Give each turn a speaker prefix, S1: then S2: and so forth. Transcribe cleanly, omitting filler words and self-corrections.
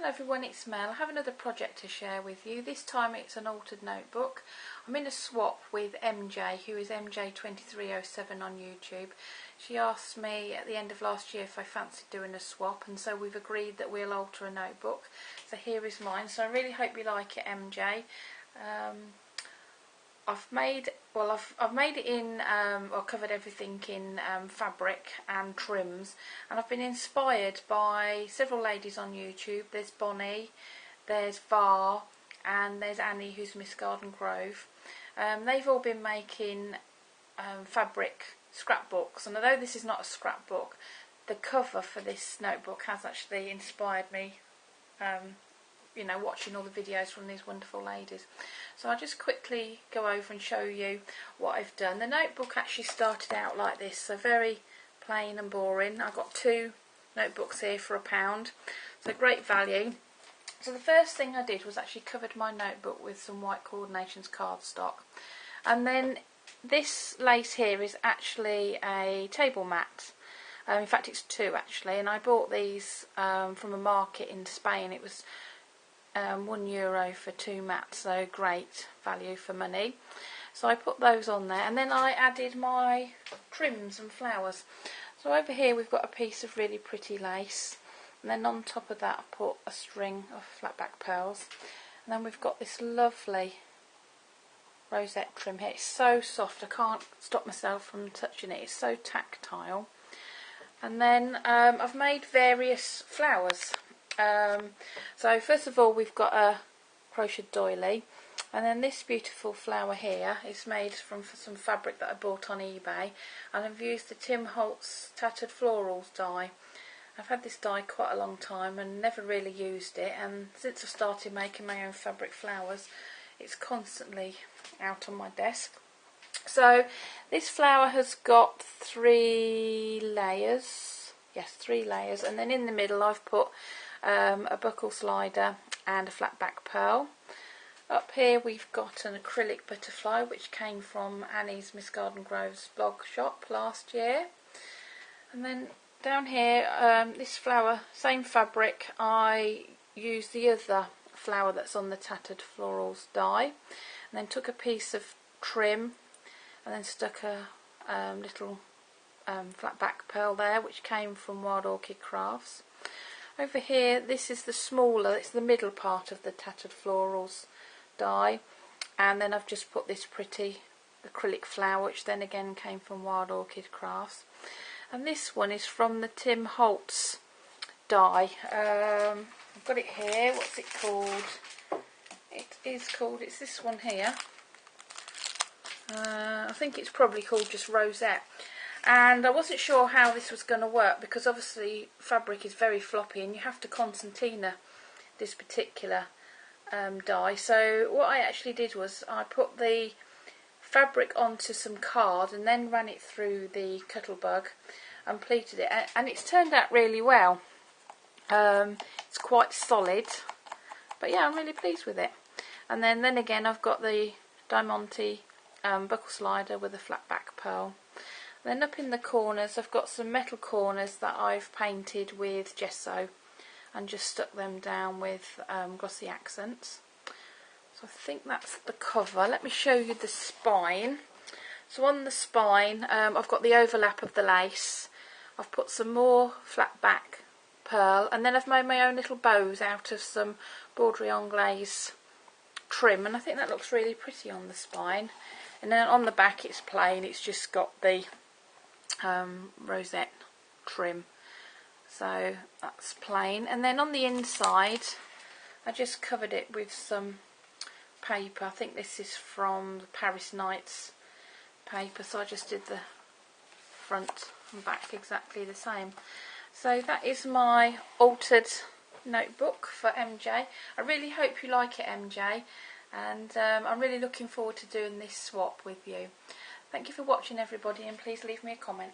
S1: Hello everyone, it's Mel. I have another project to share with you. This time it's an altered notebook. I'm in a swap with Emjay, who is Emjay2307 on YouTube. She asked me at the end of last year if I fancied doing a swap, and so we've agreed that we'll alter a notebook. So here is mine. So I really hope you like it, Emjay. I've made it in, I've covered everything in fabric and trims, and I've been inspired by several ladies on YouTube. There's Bonnie, there's Var, and there's Annie, who's Miss Garden Grove. They've all been making fabric scrapbooks, and although this is not a scrapbook, the cover for this notebook has actually inspired me, you know, watching all the videos from these wonderful ladies. So I'll just quickly go over and show you what I've done. The notebook actually started out like this, so very plain and boring. I've got two notebooks here for £1, so great value. So the first thing I did was actually covered my notebook with some White Coordinations cardstock, and then this lace here is actually a table mat. In fact, it's two actually, and I bought these from a market in Spain. It was €1 for 2 mats, so great value for money. So I put those on there, and then I added my trims and flowers. So over here we've got a piece of really pretty lace, and then on top of that I put a string of flat back pearls, and then we've got this lovely rosette trim here. It's so soft, I can't stop myself from touching it. It's so tactile. And then I've made various flowers. So first of all we've got a crochet doily, and then this beautiful flower here is made from some fabric that I bought on eBay, and I've used the Tim Holtz Tattered Florals die. I've had this die quite a long time and never really used it, and since I started making my own fabric flowers it's constantly out on my desk. So this flower has got 3 layers, yes, 3 layers, and then in the middle I've put a buckle slider and a flat back pearl. Up here we've got an acrylic butterfly which came from Annie's Miss Garden Grove's blog shop last year. And then down here, this flower, same fabric, I used the other flower that's on the Tattered Florals die, and then took a piece of trim and then stuck a little flat back pearl there which came from Wild Orchid Crafts. Over here, this is the smaller, it's the middle part of the Tattered Florals die, and then I've just put this pretty acrylic flower which then again came from Wild Orchid Crafts. And this one is from the Tim Holtz die. I've got it here. What's it called? It's this one here. I think it's probably called just Rosette. And I wasn't sure how this was going to work because obviously fabric is very floppy and you have to concertina this particular die. So what I actually did was I put the fabric onto some card and then ran it through the Cuttlebug and pleated it, and it's turned out really well. It's quite solid, but yeah, I'm really pleased with it. And then again I've got the Diamante buckle slider with a flat back pearl. Then up in the corners I've got some metal corners that I've painted with gesso and just stuck them down with glossy accents. So I think that's the cover. Let me show you the spine. So on the spine I've got the overlap of the lace. I've put some more flat back pearl, and then I've made my own little bows out of some broderie anglaise trim, and I think that looks really pretty on the spine. And then on the back it's plain, it's just got the rosette trim, so that's plain. And then on the inside I just covered it with some paper. I think this is from the Paris Nights paper, so I just did the front and back exactly the same. So that is my altered notebook for Emjay. I really hope you like it, Emjay, and I'm really looking forward to doing this swap with you. Thank you for watching everybody, and please leave me a comment.